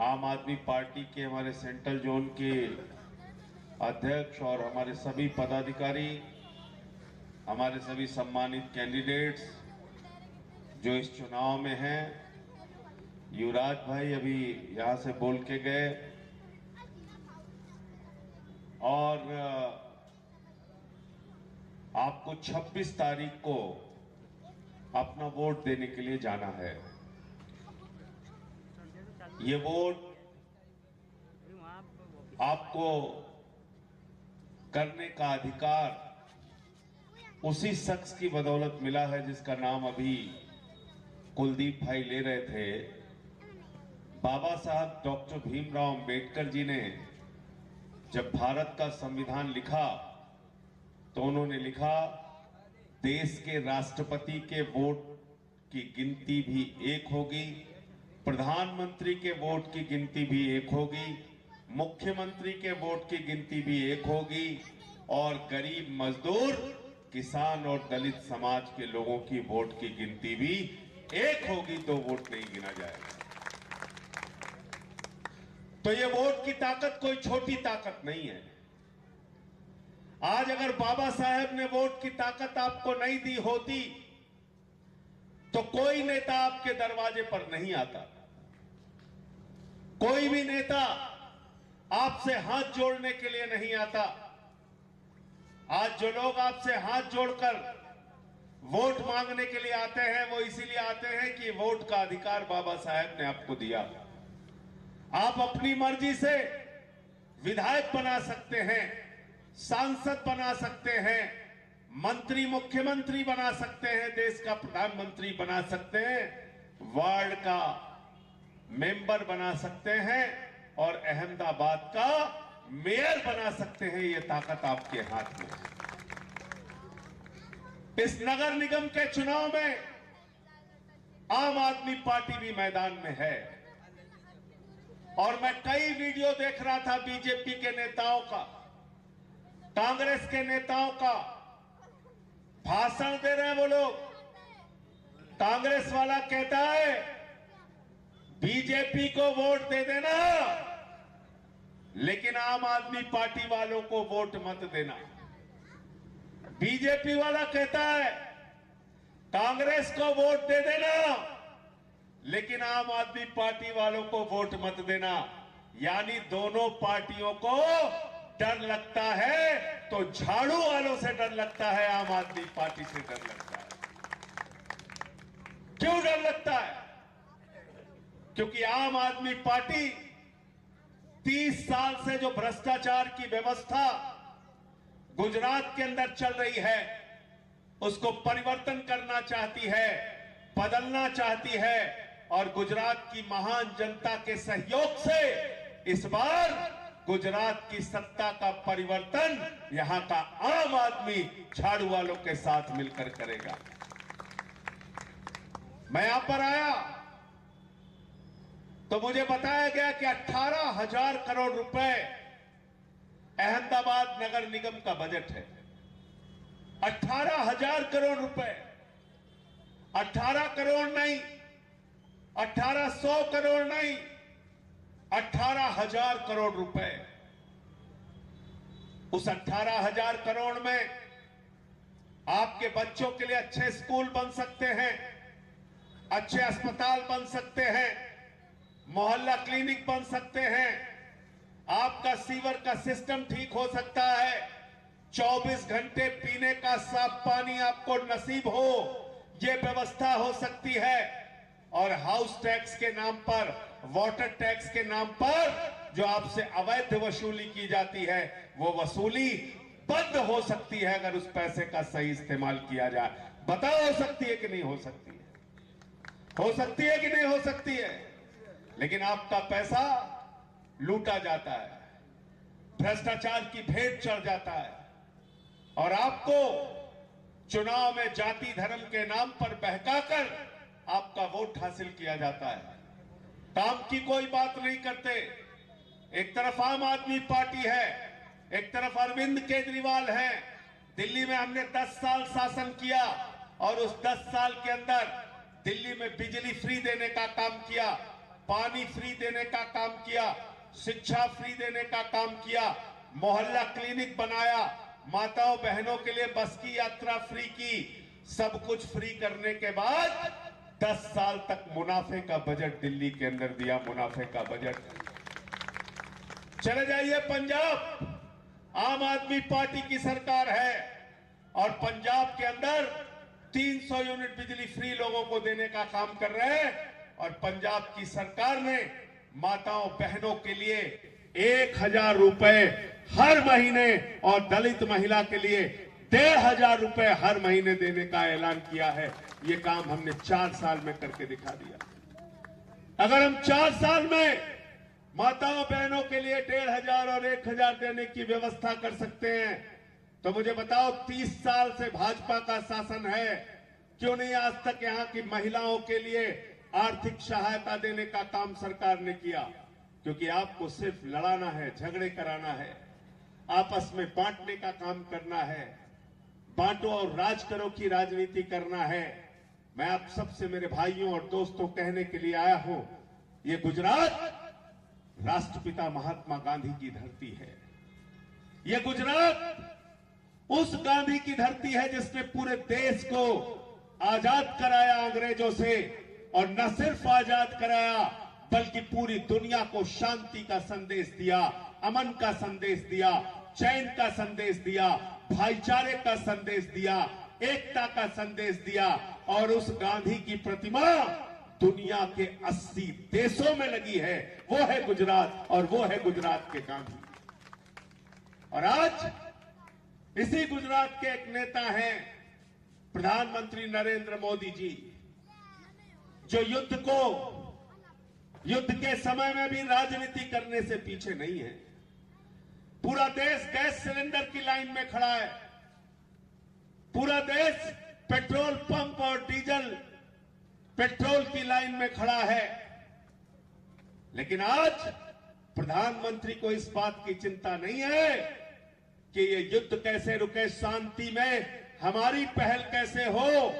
आम आदमी पार्टी के हमारे सेंट्रल जोन के अध्यक्ष और हमारे सभी पदाधिकारी, हमारे सभी सम्मानित कैंडिडेट्स जो इस चुनाव में हैं, युवराज भाई अभी यहां से बोल के गए और आपको 26 तारीख को अपना वोट देने के लिए जाना है। ये वोट आपको करने का अधिकार उसी शख्स की बदौलत मिला है जिसका नाम अभी कुलदीप भाई ले रहे थे। बाबा साहब डॉक्टर भीमराव अंबेडकर जी ने जब भारत का संविधान लिखा तो उन्होंने लिखा, देश के राष्ट्रपति के वोट की गिनती भी एक होगी, प्रधानमंत्री के वोट की गिनती भी एक होगी, मुख्यमंत्री के वोट की गिनती भी एक होगी और गरीब मजदूर, किसान और दलित समाज के लोगों की वोट की गिनती भी एक होगी, तो वोट नहीं गिना जाएगा। तो ये वोट की ताकत कोई छोटी ताकत नहीं है। आज अगर बाबा साहेब ने वोट की ताकत आपको नहीं दी होती तो कोई नेता आपके दरवाजे पर नहीं आता, कोई भी नेता आपसे हाथ जोड़ने के लिए नहीं आता। आज जो लोग आपसे हाथ जोड़कर वोट मांगने के लिए आते हैं वो इसीलिए आते हैं कि वोट का अधिकार बाबा साहेब ने आपको दिया। आप अपनी मर्जी से विधायक बना सकते हैं, सांसद बना सकते हैं, मंत्री मुख्यमंत्री बना सकते हैं, देश का प्रधानमंत्री बना सकते हैं, वार्ड का मेंबर बना सकते हैं और अहमदाबाद का मेयर बना सकते हैं। यह ताकत आपके हाथ में है। इस नगर निगम के चुनाव में आम आदमी पार्टी भी मैदान में है और मैं कई वीडियो देख रहा था बीजेपी के नेताओं का, कांग्रेस के नेताओं का। भाषण दे रहे हैं वो लोग। कांग्रेस वाला कहता है बीजेपी को वोट दे देना लेकिन आम आदमी पार्टी वालों को वोट मत देना। बीजेपी वाला कहता है कांग्रेस को वोट दे देना लेकिन आम आदमी पार्टी वालों को वोट मत देना। यानी दोनों पार्टियों को डर लगता है तो झाड़ू वालों से डर लगता है, आम आदमी पार्टी से डर लगता है। क्यों डर लगता है? क्योंकि आम आदमी पार्टी 30 साल से जो भ्रष्टाचार की व्यवस्था गुजरात के अंदर चल रही है उसको परिवर्तन करना चाहती है, बदलना चाहती है और गुजरात की महान जनता के सहयोग से इस बार गुजरात की सत्ता का परिवर्तन यहां का आम आदमी झाड़ू वालों के साथ मिलकर करेगा। मैं यहां पर आया तो मुझे बताया गया कि 18,000 करोड़ रुपए अहमदाबाद नगर निगम का बजट है। 18,000 करोड़ रुपए, 18 करोड़ नहीं, 1800 करोड़ नहीं, 18,000 करोड़ रुपए। उस 18,000 करोड़ में आपके बच्चों के लिए अच्छे स्कूल बन सकते हैं, अच्छे अस्पताल बन सकते हैं, मोहल्ला क्लिनिक बन सकते हैं, आपका सीवर का सिस्टम ठीक हो सकता है, 24 घंटे पीने का साफ पानी आपको नसीब हो, यह व्यवस्था हो सकती है। और हाउस टैक्स के नाम पर, वाटर टैक्स के नाम पर जो आपसे अवैध वसूली की जाती है वो वसूली बंद हो सकती है अगर उस पैसे का सही इस्तेमाल किया जाए। बताओ हो सकती है कि नहीं हो सकती है? हो सकती है कि नहीं हो सकती है? लेकिन आपका पैसा लूटा जाता है, भ्रष्टाचार की भेंट चढ़ जाता है और आपको चुनाव में जाति धर्म के नाम पर बहकाकर आपका वोट हासिल किया जाता है। काम की कोई बात नहीं करते। एक तरफ आम आदमी पार्टी है, एक तरफ अरविंद केजरीवाल है। दिल्ली में हमने 10 साल शासन किया और उस 10 साल के अंदर दिल्ली में बिजली फ्री देने का काम किया, पानी फ्री देने का काम किया, शिक्षा फ्री देने का काम किया, मोहल्ला क्लिनिक बनाया, माताओं बहनों के लिए बस की यात्रा फ्री की। सब कुछ फ्री करने के बाद 10 साल तक मुनाफे का बजट दिल्ली के अंदर दिया, मुनाफे का बजट। चले जाइए पंजाब, आम आदमी पार्टी की सरकार है और पंजाब के अंदर 300 यूनिट बिजली फ्री लोगों को देने का काम कर रहे हैं। और पंजाब की सरकार ने माताओं बहनों के लिए 1000 रुपए हर महीने और दलित महिला के लिए 1500 रुपए हर महीने देने का ऐलान किया है। ये काम हमने 4 साल में करके दिखा दिया। अगर हम 4 साल में माताओं बहनों के लिए 1500 और 1000 देने की व्यवस्था कर सकते हैं, तो मुझे बताओ 30 साल से भाजपा का शासन है, क्यों नहीं आज तक यहां की महिलाओं के लिए आर्थिक सहायता देने का काम सरकार ने किया? क्योंकि आपको सिर्फ लड़ाना है, झगड़े कराना है, आपस में बांटने का काम करना है, बांटो और राज करो की राजनीति करना है। मैं आप सबसे मेरे भाइयों और दोस्तों कहने के लिए आया हूं, ये गुजरात राष्ट्रपिता महात्मा गांधी की धरती है। ये गुजरात उस गांधी की धरती है जिसने पूरे देश को आजाद कराया अंग्रेजों से, और न सिर्फ आजाद कराया बल्कि पूरी दुनिया को शांति का संदेश दिया, अमन का संदेश दिया, चैन का संदेश दिया, भाईचारे का संदेश दिया, एकता का संदेश दिया। और उस गांधी की प्रतिमा दुनिया के 80 देशों में लगी है, वो है गुजरात, और वो है गुजरात के गांधी। और आज इसी गुजरात के एक नेता हैं प्रधानमंत्री नरेंद्र मोदी जी, जो युद्ध के समय में भी राजनीति करने से पीछे नहीं है। पूरा देश गैस सिलेंडर की लाइन में खड़ा है, पूरा देश पेट्रोल पंप और डीजल पेट्रोल की लाइन में खड़ा है। लेकिन आज प्रधानमंत्री को इस बात की चिंता नहीं है कि ये युद्ध कैसे रुके, शांति में हमारी पहल कैसे हो।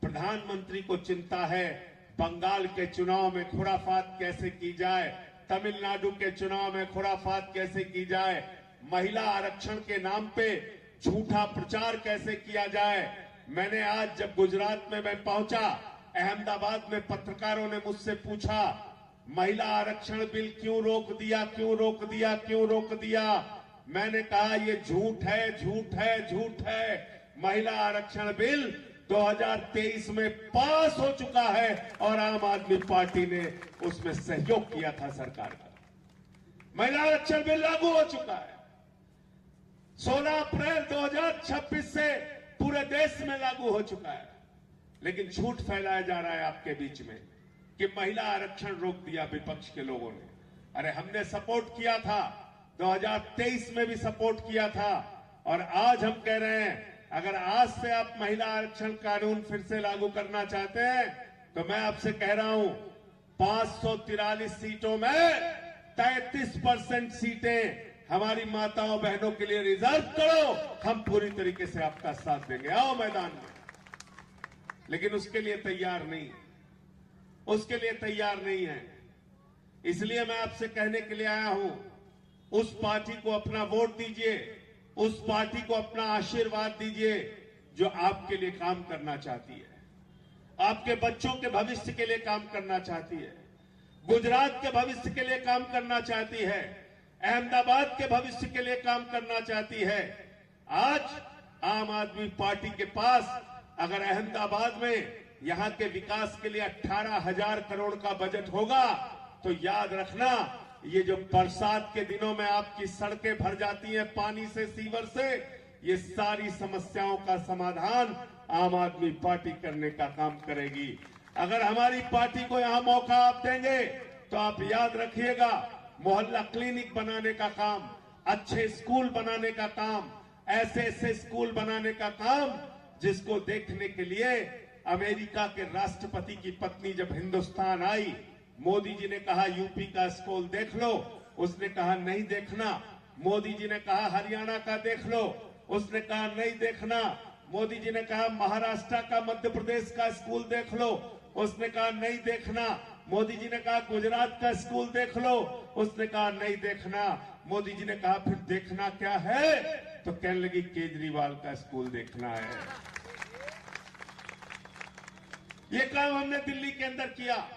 प्रधानमंत्री को चिंता है बंगाल के चुनाव में खुराफात कैसे की जाए, तमिलनाडु के चुनाव में खुराफात कैसे की जाए, महिला आरक्षण के नाम पे झूठा प्रचार कैसे किया जाए। मैंने आज जब गुजरात में मैं पहुंचा, अहमदाबाद में पत्रकारों ने मुझसे पूछा महिला आरक्षण बिल क्यों रोक दिया, क्यों रोक दिया, क्यों रोक दिया। मैंने कहा ये झूठ है, झूठ है, झूठ है। महिला आरक्षण बिल 2023 में पास हो चुका है और आम आदमी पार्टी ने उसमें सहयोग किया था सरकार का। महिला आरक्षण बिल लागू हो चुका है। 16 अप्रैल 2026 से पूरे देश में लागू हो चुका है। लेकिन झूठ फैलाया जा रहा है आपके बीच में कि महिला आरक्षण रोक दिया विपक्ष के लोगों ने। अरे हमने सपोर्ट किया था, 2023 में भी सपोर्ट किया था, और आज हम कह रहे हैं अगर आज से आप महिला आरक्षण कानून फिर से लागू करना चाहते हैं तो मैं आपसे कह रहा हूं 543 सीटों में 33% सीटें हमारी माताओं बहनों के लिए रिजर्व करो, हम पूरी तरीके से आपका साथ देंगे, आओ मैदान में। लेकिन उसके लिए तैयार नहीं, उसके लिए तैयार नहीं है। इसलिए मैं आपसे कहने के लिए आया हूं, उस पार्टी को अपना वोट दीजिए, उस पार्टी को अपना आशीर्वाद दीजिए जो आपके लिए काम करना चाहती है, आपके बच्चों के भविष्य के लिए काम करना चाहती है, गुजरात के भविष्य के लिए काम करना चाहती है, अहमदाबाद के भविष्य के लिए काम करना चाहती है। आज आम आदमी पार्टी के पास अगर अहमदाबाद में यहां के विकास के लिए 18,000 करोड़ का बजट होगा तो याद रखना, ये जो बरसात के दिनों में आपकी सड़कें भर जाती हैं पानी से, सीवर से, ये सारी समस्याओं का समाधान आम आदमी पार्टी करने का काम करेगी। अगर हमारी पार्टी को यहां मौका आप देंगे तो आप याद रखिएगा, मोहल्ला क्लिनिक बनाने का काम, अच्छे स्कूल बनाने का काम, ऐसे स्कूल बनाने का काम जिसको देखने के लिए अमेरिका के राष्ट्रपति की पत्नी जब हिंदुस्तान आई, मोदी जी ने कहा यूपी का स्कूल देख लो, उसने कहा नहीं देखना। मोदी जी ने कहा हरियाणा का देख लो, उसने कहा नहीं देखना। मोदी जी ने कहा महाराष्ट्र का, मध्य प्रदेश का स्कूल देख लो, उसने कहा नहीं देखना। मोदी जी ने कहा गुजरात का स्कूल देख लो, उसने कहा नहीं देखना। मोदी जी ने कहा फिर देखना क्या है, तो कहने लगी केजरीवाल का स्कूल देखना है। ये काम हमने दिल्ली के अंदर किया,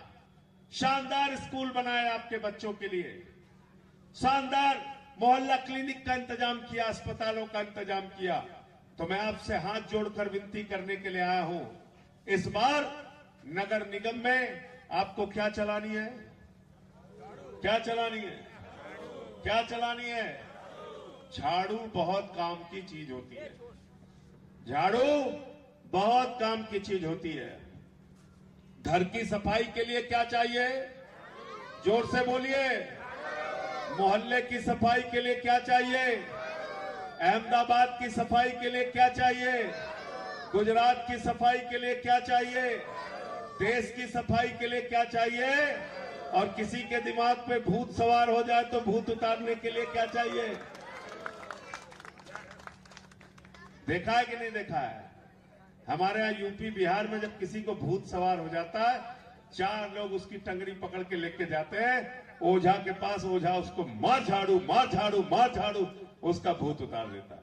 शानदार स्कूल बनाए आपके बच्चों के लिए, शानदार मोहल्ला क्लिनिक का इंतजाम किया, अस्पतालों का इंतजाम किया। तो मैं आपसे हाथ जोड़कर विनती करने के लिए आया हूं, इस बार नगर निगम में आपको क्या चलानी है? क्या चलानी है? क्या चलानी है? झाड़ू बहुत काम की चीज होती है। झाड़ू बहुत काम की चीज होती है। घर की सफाई के लिए क्या चाहिए? जोर से बोलिए। मोहल्ले की सफाई के लिए क्या चाहिए? अहमदाबाद की सफाई के लिए क्या चाहिए? गुजरात की सफाई के लिए क्या चाहिए? देश की सफाई के लिए क्या चाहिए? और किसी के दिमाग पे भूत सवार हो जाए तो भूत उतारने के लिए क्या चाहिए? देखा है कि नहीं देखा है? हमारे यहां यूपी बिहार में जब किसी को भूत सवार हो जाता है, 4 लोग उसकी टंगड़ी पकड़ के लेके जाते हैं ओझा के पास। ओझा उसको मार झाड़ू, मार झाड़ू, मार झाड़ू, उसका भूत उतार देता है।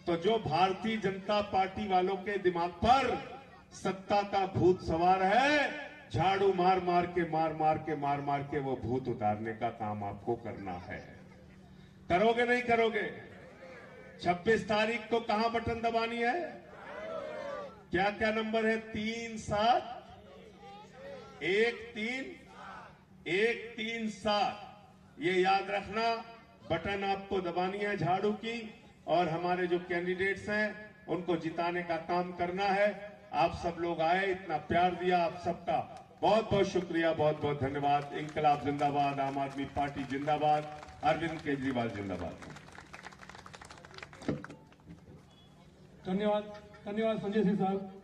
तो जो भारतीय जनता पार्टी वालों के दिमाग पर सत्ता का भूत सवार है, झाड़ू मार मार के वो भूत उतारने का काम आपको करना है। करोगे नहीं करोगे? 26 तारीख को कहां बटन दबानी है? क्या क्या नंबर है? 137 ये याद रखना, बटन आपको दबानी है झाड़ू की, और हमारे जो कैंडिडेट्स हैं उनको जिताने का काम करना है। आप सब लोग आए, इतना प्यार दिया, आप सबका बहुत बहुत शुक्रिया, बहुत बहुत धन्यवाद। इंकलाब जिंदाबाद, आम आदमी पार्टी जिंदाबाद, अरविंद केजरीवाल जिंदाबाद। धन्यवाद, धन्यवाद संजय सिंह साहब।